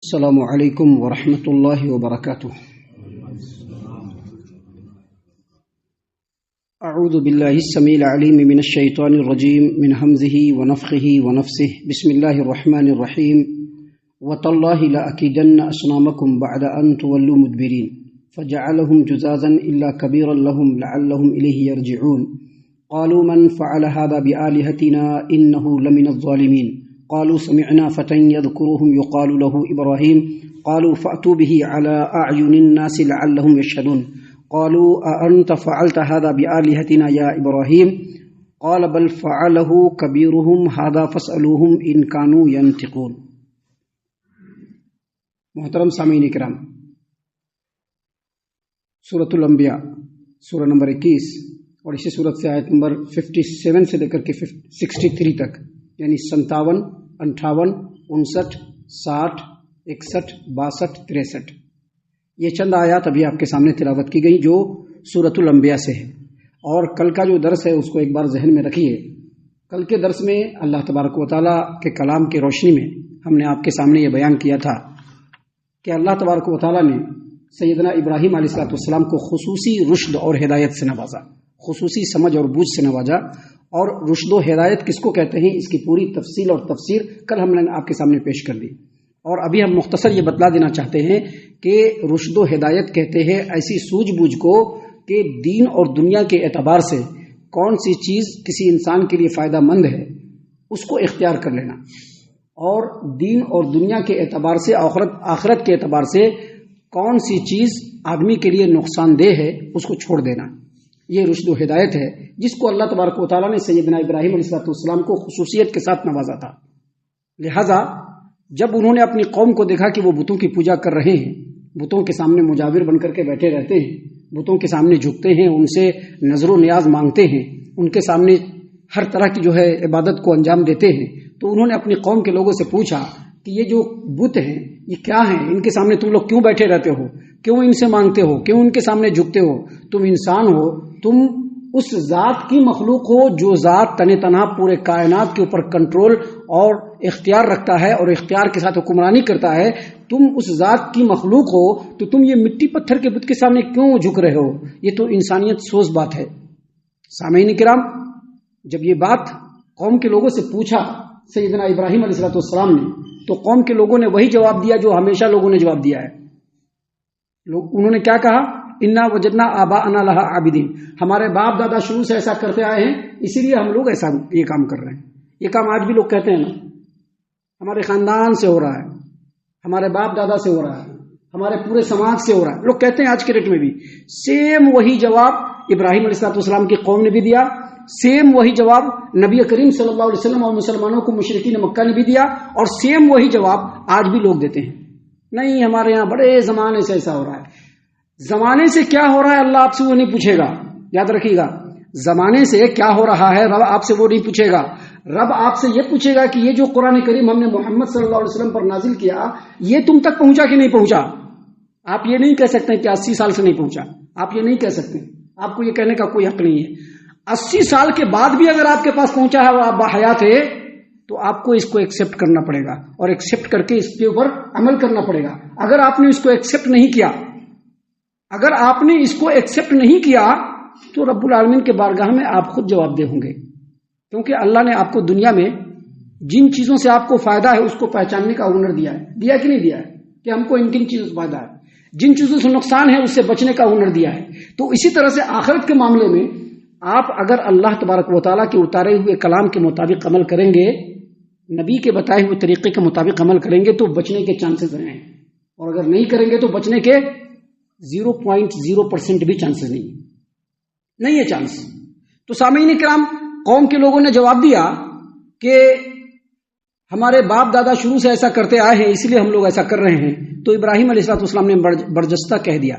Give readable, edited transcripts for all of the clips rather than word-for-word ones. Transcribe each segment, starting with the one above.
السلام علیکم ورحمۃ اللہ وبرکاتہ۔ اعوذ باللہ السمیع العلیم من الشیطان الرجیم من ہمزہ ونفخہ ونفثہ، بسم اللہ الرحمن الرحیم۔ وتاللہ لأکیدن اصنامکم بعد ان تولوا مدبرین فجعلهم جزازا الا کبیرا لهم لعلهم الیہ یرجعون۔ قالوا من فعل هذا بآلہتنا انه لمن الظالمین۔ قالوا سمعنا فتى يذكرهم يقال له إبراهيم قالوا فأتوا به على أعين الناس لعلهم يشهدون۔ قالوا أأنت فعلت هذا بآلهتنا يا إبراهيم قال بل فعله كبيرهم هذا فاسألوهم إن كانوا ينطقون۔ محترم سامعین کرام، سورۃ الانبیاء سورہ نمبر 21 اور اسی سورت سے آیت نمبر 57 سے لے کر کے 63 تک، یعنی 57، 58، 59، 60، 61، 62، 63، یہ چند آیات ابھی آپ کے سامنے تلاوت کی گئی جو سورۃ الانبیاء سے ہے۔ اور کل کا جو درس ہے اس کو ایک بار ذہن میں رکھیے۔ کل کے درس میں اللہ تبارک و تعالیٰ کے کلام کی روشنی میں ہم نے آپ کے سامنے یہ بیان کیا تھا کہ اللہ تبارک و تعالیٰ نے سیدنا ابراہیم علیہ السلام کو خصوصی رشد اور ہدایت سے نوازا، خصوصی سمجھ اور بوجھ سے نوازا۔ اور رشد و ہدایت کس کو کہتے ہیں، اس کی پوری تفصیل اور تفسیر کل ہم نے آپ کے سامنے پیش کر دی۔ اور ابھی ہم مختصر یہ بتلا دینا چاہتے ہیں کہ رشد و ہدایت کہتے ہیں ایسی سوجھ بوجھ کو کہ دین اور دنیا کے اعتبار سے کون سی چیز کسی انسان کے لیے فائدہ مند ہے اس کو اختیار کر لینا، اور دین اور دنیا کے اعتبار سے آخرت کے اعتبار سے کون سی چیز آدمی کے لیے نقصان دہ ہے اس کو چھوڑ دینا۔ یہ رشد و ہدایت ہے جس کو اللہ تبارک و تعالیٰ نے سیدنا ابراہیم علیہ السلام کو خصوصیت کے ساتھ نوازا تھا۔ لہذا جب انہوں نے اپنی قوم کو دیکھا کہ وہ بتوں کی پوجا کر رہے ہیں، بتوں کے سامنے مجاور بن کر کے بیٹھے رہتے ہیں، بتوں کے سامنے جھکتے ہیں، ان سے نظر و نیاز مانگتے ہیں، ان کے سامنے ہر طرح کی عبادت کو انجام دیتے ہیں، تو انہوں نے اپنی قوم کے لوگوں سے پوچھا کہ یہ جو بت ہیں یہ کیا ہیں، ان کے سامنے تم لوگ کیوں بیٹھے رہتے ہو، کیوں ان سے مانگتے ہو، کیوں ان کے سامنے جھکتے ہو؟ تم انسان ہو، تم اس ذات کی مخلوق ہو جو ذات تن تنہا پورے کائنات کے اوپر کنٹرول اور اختیار رکھتا ہے اور اختیار کے ساتھ حکمرانی کرتا ہے۔ تم اس ذات کی مخلوق ہو تو تم یہ مٹی پتھر کے بت کے سامنے کیوں جھک رہے ہو؟ یہ تو انسانیت سوز بات ہے۔ سامعین کرام، جب یہ بات قوم کے لوگوں سے پوچھا سیدنا ابراہیم علیہ السلام نے، تو قوم کے لوگوں نے وہی جواب دیا جو ہمیشہ لوگوں نے جواب دیا ہے۔ انہوں نے کیا کہا؟ انا وجدنا آباءنا لہا عابدین، ہمارے باپ دادا شروع سے ایسا کرتے آئے ہیں اسی لیے ہم لوگ ایسا یہ کام کر رہے ہیں۔ یہ کام آج بھی لوگ کہتے ہیں نا، ہمارے خاندان سے ہو رہا ہے، ہمارے باپ دادا سے ہو رہا ہے، ہمارے پورے سماج سے ہو رہا ہے، لوگ کہتے ہیں آج کے ڈیٹ میں بھی۔ سیم وہی جواب ابراہیم علیہ السلام کی قوم نے بھی دیا، سیم وہی جواب نبی کریم صلی اللہ علیہ وسلم اور مسلمانوں کو مشرکین مکہ نے بھی دیا، اور سیم وہی جواب آج بھی لوگ دیتے ہیں۔ نہیں، ہمارے یہاں بڑے زمانے سے ایسا ہو رہا ہے۔ زمانے سے کیا ہو رہا ہے اللہ آپ سے وہ نہیں پوچھے گا، یاد رکھیے گا۔ زمانے سے کیا ہو رہا ہے رب آپ سے وہ نہیں پوچھے گا، رب آپ سے یہ پوچھے گا کہ یہ جو قرآن کریم ہم نے محمد صلی اللہ علیہ وسلم پر نازل کیا یہ تم تک پہنچا کہ نہیں پہنچا؟ آپ یہ نہیں کہہ سکتے کہ 80 سال سے نہیں پہنچا، آپ یہ نہیں کہہ سکتے، آپ کو یہ کہنے کا کوئی حق نہیں ہے۔ 80 سال کے بعد بھی اگر آپ کے پاس پہنچا ہے اور آپ باحیات ہے تو آپ کو اس کو ایکسپٹ کرنا پڑے گا، اور ایکسپٹ کر کے اس کے اوپر عمل کرنا پڑے گا۔ اگر آپ نے اس کو ایکسپٹ نہیں کیا، اگر آپ نے اس کو ایکسپٹ نہیں کیا تو رب العالمین کے بارگاہ میں آپ خود جواب دہ ہوں گے، کیونکہ اللہ نے آپ کو دنیا میں جن چیزوں سے آپ کو فائدہ ہے اس کو پہچاننے کا ہنر دیا ہے، دیا کہ نہیں دیا ہے، کہ ہم کو ان کن چیزوں سے فائدہ ہے، جن چیزوں سے نقصان ہے اس سے بچنے کا ہنر دیا ہے۔ تو اسی طرح سے آخرت کے معاملے میں آپ اگر اللہ تبارک و تعالیٰ کے اتارے ہوئے کلام کے مطابق عمل کریں گے، نبی کے بتائے ہوئے طریقے کے مطابق عمل کریں گے تو بچنے کے چانسز ہیں، اور اگر نہیں کریں گے تو بچنے کے 0.0% بھی چانسز نہیں ہے چانس۔ تو سامعین کرام، قوم کے لوگوں نے جواب دیا کہ ہمارے باپ دادا شروع سے ایسا کرتے آئے ہیں اس لیے ہم لوگ ایسا کر رہے ہیں۔ تو ابراہیم علیہ السلام نے برجستہ کہہ دیا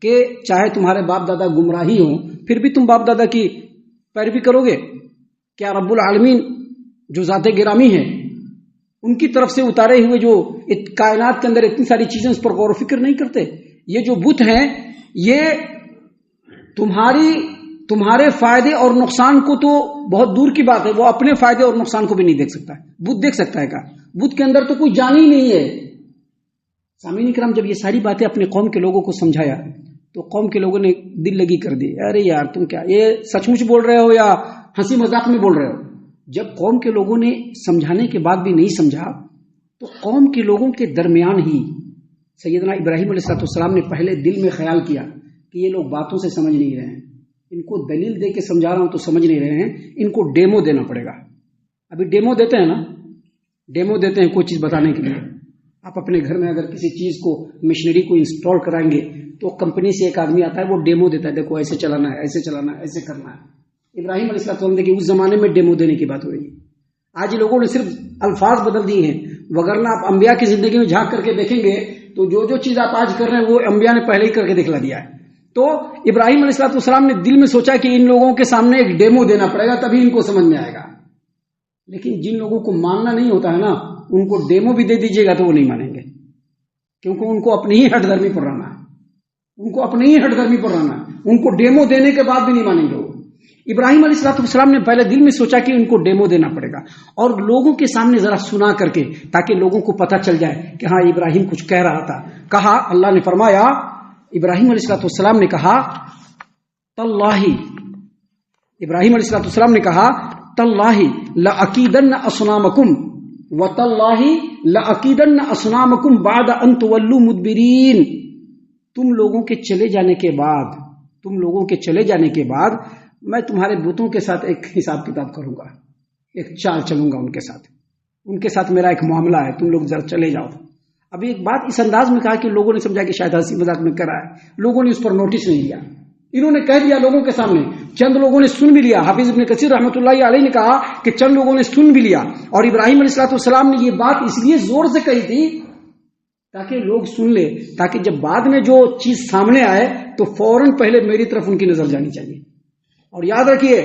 کہ چاہے تمہارے باپ دادا گمراہی ہوں پھر بھی تم باپ دادا کی پیروی کرو گے؟ کیا رب العالمین جو ذات گرامی ہے ان کی طرف سے اتارے ہوئے جو کائنات کے اندر اتنی ساری چیزیں اس پر غور و فکر نہیں کرتے؟ یہ جو بت ہیں یہ تمہارے فائدے اور نقصان کو تو بہت دور کی بات ہے، وہ اپنے فائدے اور نقصان کو بھی نہیں دیکھ سکتا ہے۔ بت دیکھ سکتا ہے کیا؟ بت کے اندر تو کوئی جان ہی نہیں ہے، سامعین کرام جب یہ ساری باتیں اپنے قوم کے لوگوں کو سمجھایا تو قوم کے لوگوں نے دل لگی کر دی، ارے یار تم کیا یہ سچ مچ بول رہے ہو یا ہنسی مذاق میں بول رہے ہو؟ جب قوم کے لوگوں نے سمجھانے کے بعد بھی نہیں سمجھا تو قوم کے لوگوں کے درمیان ہی سیدنا ابراہیم علیہ السلام نے پہلے دل میں خیال کیا کہ یہ لوگ باتوں سے سمجھ نہیں رہے ہیں، ان کو دلیل دے کے سمجھا رہا ہوں تو سمجھ نہیں رہے ہیں، ان کو ڈیمو دینا پڑے گا۔ ابھی ڈیمو دیتے ہیں نا، ڈیمو دیتے ہیں کوئی چیز بتانے کے لیے۔ آپ اپنے گھر میں اگر کسی چیز کو مشینری کو انسٹال کرائیں گے تو کمپنی سے ایک آدمی آتا ہے، وہ ڈیمو دیتا ہے، دیکھو ایسے چلانا ہے، ایسے چلانا ہے، ایسے کرنا ہے۔ ابراہیم علیہ السلام دیکھیے اس زمانے میں ڈیمو دینے کی بات ہو رہی ہے۔ آج لوگوں نے صرف الفاظ بدل دیے ہیں، وگرنہ آپ انبیاء کی زندگی میں جھانک کر کے دیکھیں گے تو جو جو چیز آپ آج کر رہے ہیں وہ انبیاء نے پہلے ہی کر کے دکھلا دیا ہے۔ تو ابراہیم علیہ السلام نے دل میں سوچا کہ ان لوگوں کے سامنے ایک ڈیمو دینا پڑے گا تبھی ان کو سمجھ میں آئے گا۔ لیکن جن لوگوں کو ماننا نہیں ہوتا ہے نا، ان کو ڈیمو بھی دے دیجیے گا تو وہ نہیں مانیں گے، کیونکہ ان کو اپنی ہی ہٹ درمی پر رہنا ہے، ان کو اپنی ہی ہٹ درمی پر رہنا ہے، ان کو ڈیمو دینے کے بعد بھی نہیں مانیں گے وہ۔ ابراہیم علیہ السلام نے پہلے دل میں سوچا کہ ان کو ڈیمو دینا پڑے گا اور لوگوں کے سامنے ذرا سنا کر کے، تاکہ لوگوں کو پتہ چل جائے کہ ہاں ابراہیم کچھ کہہ رہا تھا۔ کہا، اللہ نے فرمایا، ابراہیم علیہ السلام نے کہا تاللہ، ابراہیم علیہ السلام نے کہا تاللہ لأکیدن اصنامکم وتاللہ لأکیدن اصنامکم بعد ان تولوا مدبرین۔ تم لوگوں کے چلے جانے کے بعد میں تمہارے بتوں کے ساتھ ایک حساب کتاب کروں گا، ایک چال چلوں گا ان کے ساتھ میرا ایک معاملہ ہے، تم لوگ ذرا چلے جاؤ۔ ابھی ایک بات اس انداز میں کہا کہ لوگوں نے سمجھا کہ شاید ہنسی مذاق میں کرا ہے، لوگوں نے اس پر نوٹس نہیں لیا، انہوں نے کہہ دیا لوگوں کے سامنے، چند لوگوں نے سن بھی لیا۔ حافظ ابن کثیر رحمۃ اللہ علیہ نے کہا کہ چند لوگوں نے سن بھی لیا، اور ابراہیم علیہ السلام نے یہ بات اس لیے زور سے کہی تھی تاکہ لوگ سن لے، تاکہ جب بعد میں جو چیز سامنے آئے تو فوراً پہلے میری طرف ان کی نظر جانی چاہیے۔ اور یاد رکھیے،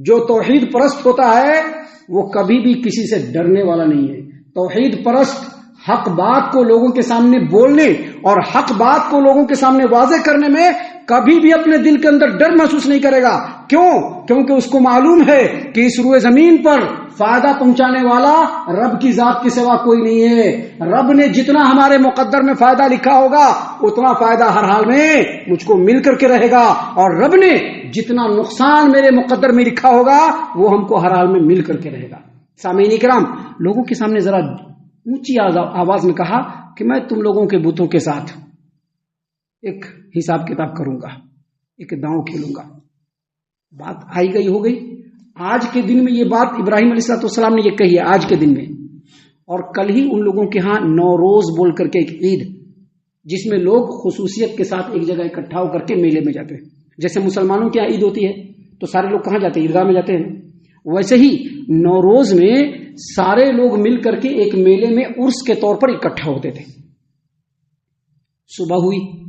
جو توحید پرست ہوتا ہے وہ کبھی بھی کسی سے ڈرنے والا نہیں ہے۔ توحید پرست حق بات کو لوگوں کے سامنے بولنے اور حق بات کو لوگوں کے سامنے واضح کرنے میں کبھی بھی اپنے دل کے اندر ڈر محسوس نہیں کرے گا۔ کیوں؟ کیونکہ اس کو معلوم ہے کہ اس روئے زمین پر فائدہ پہنچانے والا رب کی ذات کے سوا کوئی نہیں ہے۔ رب نے جتنا ہمارے مقدر میں فائدہ لکھا ہوگا اتنا فائدہ ہر حال میں مجھ کو مل کر کے رہے گا، اور رب نے جتنا نقصان میرے مقدر میں لکھا ہوگا وہ ہم کو ہر حال میں مل کر کے رہے گا۔ سامعین کرام، لوگوں کے سامنے ذرا اونچی آواز میں کہا کہ میں تم لوگوں کے بتوں کے ساتھ ایک حساب کتاب کروں گا، ایک داؤں کھیلوں گا۔ بات آئی گئی ہو گئی۔ آج کے دن میں یہ بات ابراہیم علیہ السلام نے یہ کہی ہے، آج کے دن میں، اور کل ہی ان لوگوں کے ہاں نوروز بول کر کے ایک عید، جس میں لوگ خصوصیت کے ساتھ ایک جگہ اکٹھا ہو کر کے میلے میں جاتے ہیں۔ جیسے مسلمانوں کی عید ہوتی ہے تو سارے لوگ کہاں جاتے ہیں؟ عیدگاہ میں جاتے ہیں۔ ویسے ہی نوروز میں سارے لوگ مل کر کے ایک میلے میں عرس کے طور پر اکٹھا ہوتے تھے۔ صبح ہوئی،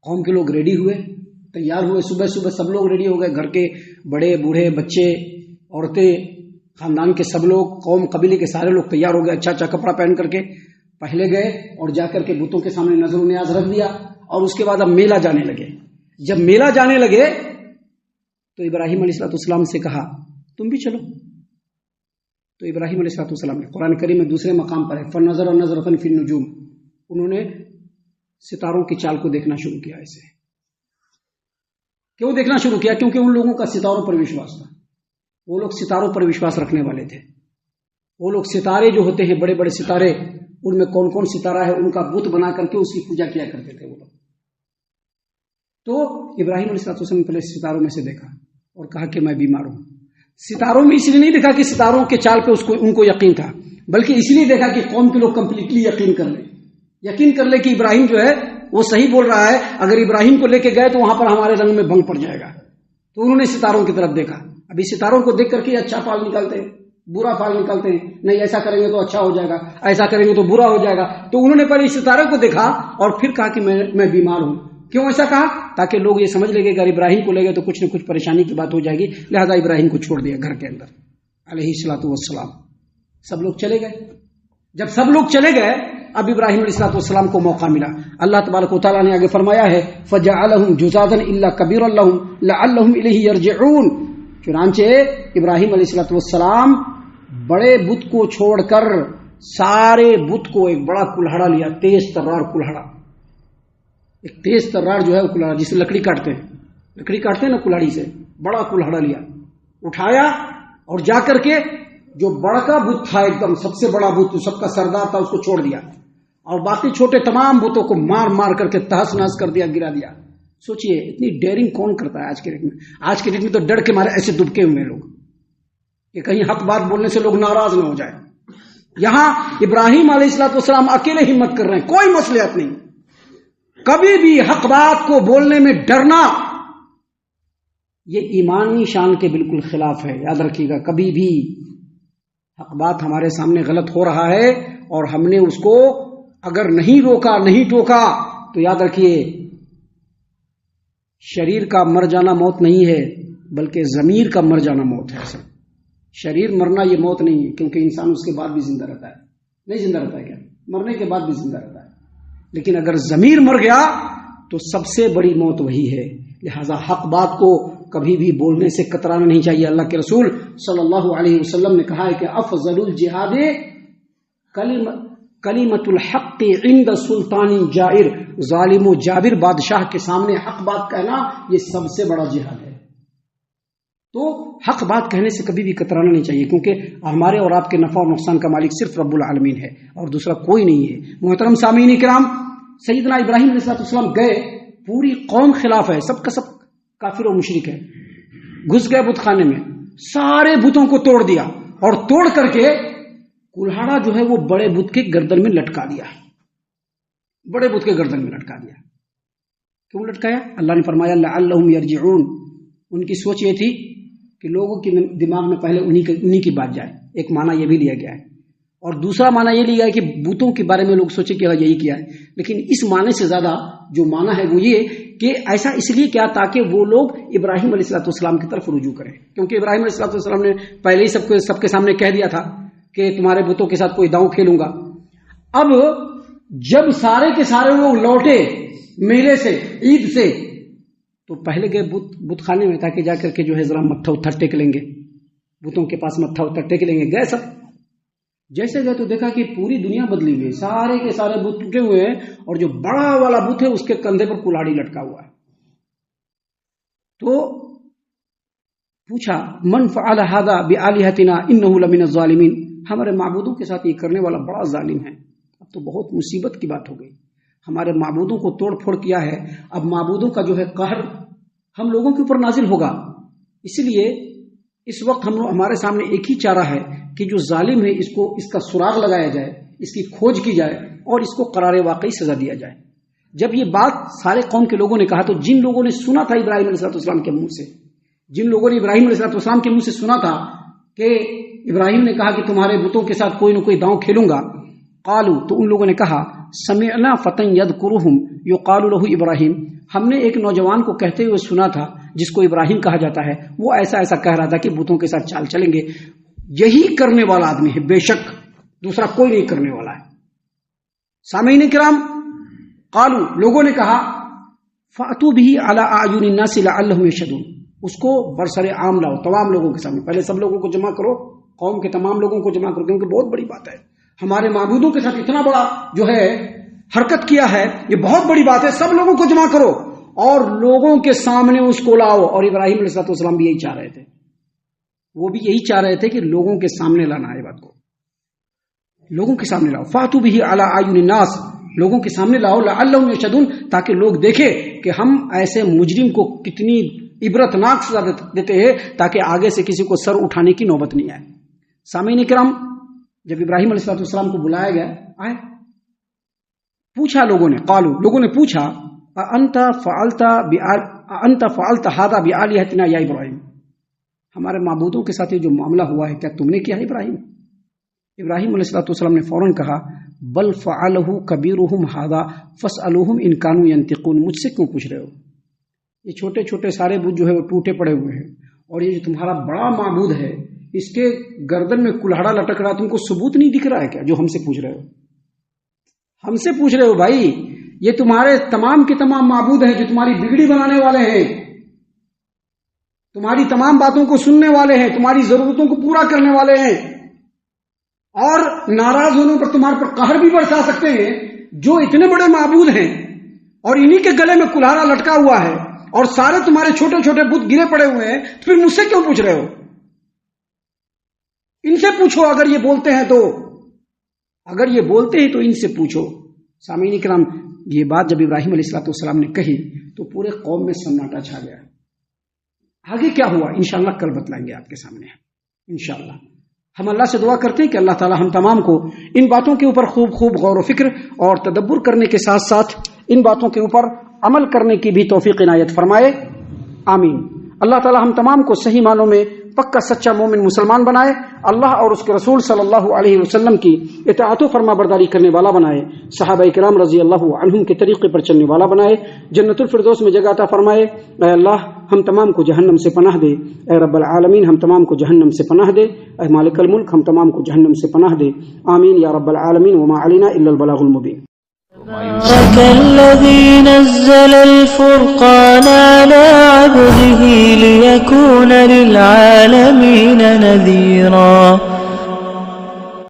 قوم کے لوگ ریڈی ہوئے، تیار ہوئے، صبح صبح سب لوگ ریڈی ہو گئے، گھر کے بڑے بوڑھے بچے عورتیں خاندان کے سب لوگ، قوم قبیلے کے سارے لوگ تیار ہو گئے، اچھا اچھا کپڑا پہن کر کے پہلے گئے اور جا کر کے بتوں کے سامنے نظر و نیاز رکھ دیا، اور اس کے بعد اب میلہ جانے لگے۔ جب میلہ جانے لگے تو ابراہیم علیہ السلام سے کہا تم بھی چلو۔ تو ابراہیم علیہ السلام نے، قرآن کریم میں دوسرے مقام پر ہے، فَنَظَرَ نَظْرَةً فِي النُّجُومِ، انہوں نے ستاروں کی چال کو دیکھنا شروع کیا۔ ایسے کیوں دیکھنا شروع کیا؟ کیونکہ ان لوگوں کا ستاروں پر وشواس تھا، وہ لوگ ستاروں پر وشواس رکھنے والے تھے۔ وہ لوگ ستارے جو ہوتے ہیں، بڑے بڑے ستارے، ان میں کون کون ستارہ ہے ان کا بت بنا کر کے اس کی پوجا کیا کرتے تھے وہ لوگ۔ تو ابراہیم علیہ السلام نے پہلے ستاروں میں سے دیکھا اور کہا کہ میں بیمار ہوں۔ ستاروں میں اس لیے نہیں دیکھا کہ ستاروں کے چال پہ ان کو یقین تھا، بلکہ اس لیے دیکھا کہ قوم کے لوگ کمپلیٹلی یقین کر لے کہ ابراہیم جو ہے وہ صحیح بول رہا ہے، اگر ابراہیم کو لے کے گئے تو وہاں پر ہمارے رنگ میں بھنگ پڑ جائے گا۔ تو انہوں نے ستاروں کی طرف دیکھا۔ ابھی ستاروں کو دیکھ کر کے اچھا پھل نکالتے ہیں، برا پھل نکالتے ہیں، نہیں ایسا کریں گے تو اچھا ہو جائے گا، ایسا کریں گے تو برا ہو جائے گا۔ تو انہوں نے پہلے ستارے کو دیکھا اور پھر کہا کہ میں بیمار ہوں۔ کیوں ایسا کہا؟ تاکہ لوگ یہ سمجھ لیں گے اگر ابراہیم کو لے گئے تو کچھ نہ کچھ پریشانی کی بات ہو جائے گی، لہذا ابراہیم کو چھوڑ دیا گھر کے اندر علیہ الصلوۃ والسلام۔ سب لوگ چلے گئے۔ جب سب لوگ چلے گئے اب ابراہیم علیہ السلام کو موقع ملا۔ اللہ تبارک و تعالیٰ نے آگے فرمایا ہے فَجَعَلَهُمْ جُزَاذًا إِلَّا كَبِيرًا لَهُمْ لَعَلَّهُمْ إِلَيْهِ يَرْجِعُونَ۔ چنانچہ ابراہیم علیہ السلام بڑے بت کو چھوڑ کر سارے بت کو ایک بڑا کلہڑا لیا، تیز ترار کلہڑا، ایک تیز ترار جو ہے وہ کلہڑا جسے لکڑی کاٹتے ہیں نا کلہڑی سے، بڑا کلہڑا لیا، اٹھایا اور جا کر کے جو بڑا کا بت تھا ایک دم سب سے بڑا بت، سب کا سردار تھا، اس کو چھوڑ دیا اور باقی چھوٹے تمام بتوں کو مار مار کر کے تہس نہس کر دیا، گرا دیا۔ سوچئے اتنی ڈیرنگ کون کرتا ہے آج کے ڈیٹ میں؟ آج کے ڈیٹ میں تو ڈر کے مارے ایسے دبکے ہوئے ہیں لوگ کہ کہیں حق بات بولنے سے لوگ ناراض نہ ہو جائے۔ یہاں ابراہیم علیہ السلام اکیلے ہمت کر رہے ہیں، کوئی مصلحت نہیں۔ کبھی بھی حق بات کو بولنے میں ڈرنا یہ ایمانی شان کے بالکل خلاف ہے، یاد رکھیے گا۔ کبھی بھی حق بات ہمارے سامنے غلط ہو رہا ہے اور ہم نے اس کو اگر نہیں روکا، نہیں ٹوکا، تو یاد رکھیے شریر کا مر جانا موت نہیں ہے بلکہ ضمیر کا مر جانا موت ہے۔ اصل شریر مرنا یہ موت نہیں ہے، کیونکہ انسان اس کے بعد بھی زندہ رہتا ہے، نہیں زندہ رہتا ہے کیا؟ مرنے کے بعد بھی زندہ رہتا ہے، لیکن اگر ضمیر مر گیا تو سب سے بڑی موت وہی ہے۔ لہذا حق بات کو کبھی بھی بولنے سے کترانا نہیں چاہیے۔ اللہ کے رسول صلی اللہ علیہ وسلم نے کہا ہے کہ افضل الجہاد کلمۃ الحق عند سلطان جائر، ظالم و جابر بادشاہ کے سامنے حق بات کہنا یہ سب سے بڑا جہاد ہے۔ تو حق بات کہنے سے کبھی بھی کترانا نہیں چاہیے، کیونکہ ہمارے اور آپ کے نفع اور نقصان کا مالک صرف رب العالمین ہے اور دوسرا کوئی نہیں ہے۔ محترم سامعین کرام، سیدنا ابراہیم علیہ السلام گئے، پوری قوم خلاف ہے، سب کا سب کافر و مشرک ہے، گھس گئے بت خانے میں، سارے بتوں کو توڑ دیا اور توڑ کر کے کلہاڑا جو ہے وہ بڑے بت کے گردن میں لٹکا دیا، بڑے بت کے گردن میں لٹکا دیا۔ کیوں لٹکایا؟ اللہ نے فرمایا لعلہم یرجعون، ان کی سوچ یہ تھی کہ لوگوں کے دماغ میں پہلے انہی کی بات جائے، ایک معنی یہ بھی لیا گیا ہے، اور دوسرا معنی یہ لیا ہے کہ بتوں کے بارے میں لوگ سوچے کہ یہی کیا ہے، لیکن اس معنی سے زیادہ جو معنی ہے وہ یہ کہ ایسا اس لیے کیا تاکہ وہ لوگ ابراہیم علیہ السلام کی طرف رجوع کریں، کیونکہ ابراہیم علیہ السلام نے پہلے ہی سب کے سامنے کہہ دیا تھا کہ تمہارے بتوں کے ساتھ کوئی داؤں کھیلوں گا۔ اب جب سارے کے سارے لوگ لوٹے میلے سے، عید سے، تو پہلے گئے بت خانے میں تاکہ جا کر کے جو ہے ذرا متھا اتھر ٹیک لیں گے، بتوں کے پاس متھا اتھر ٹیک لیں گے۔ گئے سب، جیسے گئے تو دیکھا کہ پوری دنیا بدلی ہوئی ہے، سارے کے سارے بت ٹوٹے ہوئے ہیں اور جو بڑا والا بت ہے اس کے کندھے پر کلاڑی لٹکا ہوا ہے۔ تو پوچھا من فعل هذا بآلهتنا انه لمن الظالمین، ہمارے معبودوں کے ساتھ یہ کرنے والا بڑا ظالم ہے۔ اب تو بہت مصیبت کی بات ہو گئی، ہمارے معبودوں کو توڑ پھوڑ کیا ہے، اب معبودوں کا جو ہے قہر ہم لوگوں کے اوپر نازل ہوگا۔ اس لیے اس وقت ہمارے سامنے ایک ہی چارہ ہے کہ جو ظالم ہے اس کا سراغ لگایا جائے، اس کی کھوج کی جائے اور اس کو قرار واقعی سزا دیا جائے۔ جب یہ بات سارے قوم کے لوگوں نے کہا تو جن لوگوں نے سنا تھا ابراہیم علیہ السلام کے منہ سے، جن لوگوں نے ابراہیم علیہ السلام کے منہ سے سنا تھا کہ ابراہیم نے کہا کہ تمہارے بتوں کے ساتھ کوئی نہ کوئی داؤں کھیلوں گا، قالوا، تو ان لوگوں نے کہا سمعنا فتى يذكرهم يقال له ابراہیم، ہم نے ایک نوجوان کو کہتے ہوئے سنا تھا جس کو ابراہیم کہا جاتا ہے، وہ ایسا ایسا کہہ رہا تھا کہ بتوں کے ساتھ چال چلیں گے۔ یہی کرنے والا آدمی ہے، بے شک دوسرا کوئی نہیں کرنے والا ہے۔ سامعین کرام، قالوا، لوگوں نے کہا فاتوا به على اعین الناس لعلهم يشهدون، اس کو برسر عام لاؤ، تمام لوگوں کے سامنے، پہلے سب لوگوں کو جمع کرو، قوم کے تمام لوگوں کو جمع کرو، کیونکہ بہت بڑی بات ہے، ہمارے معبودوں کے ساتھ اتنا بڑا جو ہے حرکت کیا ہے، یہ بہت بڑی بات ہے، سب لوگوں کو جمع کرو اور لوگوں کے سامنے اس کو لاؤ۔ اور ابراہیم علیہ السلام بھی یہی چاہ رہے تھے، وہ بھی یہی چاہ رہے تھے کہ لوگوں کے سامنے لانا ہے بات کو، لوگوں کے سامنے لاؤ۔ فاتوا به علی اعین الناس، لوگوں کے سامنے لاؤ، لعلہم یشهدون، تاکہ لوگ دیکھیں کہ ہم ایسے مجرم کو کتنی عبرتناک سزا دیتے ہیں تاکہ آگے سے کسی کو سر اٹھانے کی نوبت نہیں آئے۔ سامعین کرام، جب ابراہیم علیہ السلام کو بلایا گیا، آئے، پوچھا لوگوں نے، قالوا، لوگوں نے پوچھا انت فعلت هذا بآلهتنا یا ابراہیم، ہمارے معبودوں کے ساتھ یہ جو معاملہ ہوا ہے کیا تم نے کیا ہے ابراہیم؟ ابراہیم علیہ السلام نے فوراً کہا بل فعلہ کبیرہم ھذا فاسألوہم ان کانوا ینطقون، مجھ سے کیوں پوچھ رہے ہو؟ یہ چھوٹے چھوٹے سارے بت جو ہے وہ ٹوٹے پڑے ہوئے ہیں، اور یہ جو تمہارا بڑا معبود ہے اس کے گردن میں کلہاڑا لٹک رہا، تم کو ثبوت نہیں دکھ رہا ہے کیا جو ہم سے پوچھ رہے ہو؟ ہم سے پوچھ رہے ہو بھائی، یہ تمہارے تمام کے تمام معبود ہیں جو تمہاری بگڑی بنانے والے ہیں، تمہاری تمام باتوں کو سننے والے ہیں، تمہاری ضرورتوں کو پورا کرنے والے ہیں، اور ناراض ہونے پر تمہارے پر قہر بھی برسا سکتے ہیں، جو اتنے بڑے معبود ہیں اور انہی کے گلے میں کلہارا لٹکا ہوا ہے اور سارے تمہارے چھوٹے چھوٹے بت گرے پڑے ہوئے ہیں، پھر مجھ سے کیوں پوچھ رہے ہو؟ ان سے پوچھو اگر یہ بولتے ہیں تو، اگر یہ بولتے ہیں تو ان سے پوچھو۔ سامعین کرام، یہ بات جب ابراہیم علیہ السلام نے کہی تو پورے قوم میں سناٹا چھا گیا۔ آگے کیا ہوا انشاءاللہ کل بتلائیں گے آپ کے سامنے انشاءاللہ۔ ہم اللہ سے دعا کرتے ہیں کہ اللہ تعالی ہم تمام کو ان باتوں کے اوپر خوب خوب غور و فکر اور تدبر کرنے کے ساتھ ساتھ ان باتوں کے اوپر عمل کرنے کی بھی توفیق عنایت فرمائے، آمین۔ اللہ تعالی ہم تمام کو صحیح معنوں میں پکا سچا مومن مسلمان بنائے، اللہ اور اس کے رسول صلی اللہ علیہ وسلم کی اطاعت و فرما برداری کرنے والا بنائے، صحابہ کرام رضی اللہ عنہم کے طریقے پر چلنے والا بنائے، جنت الفردوس میں جگہ عطا فرمائے۔ اے اللہ ہم تمام کو جہنم سے پناہ دے، اے رب العالمین ہم تمام کو جہنم سے پناہ دے، اے مالک الملک ہم تمام کو جہنم سے پناہ دے، آمین یا رب العالمین۔ وما علینا الا البلاغ المبین۔ تبارك الذي نزل الفرقان على عبده ليكون للعالمين نذيرا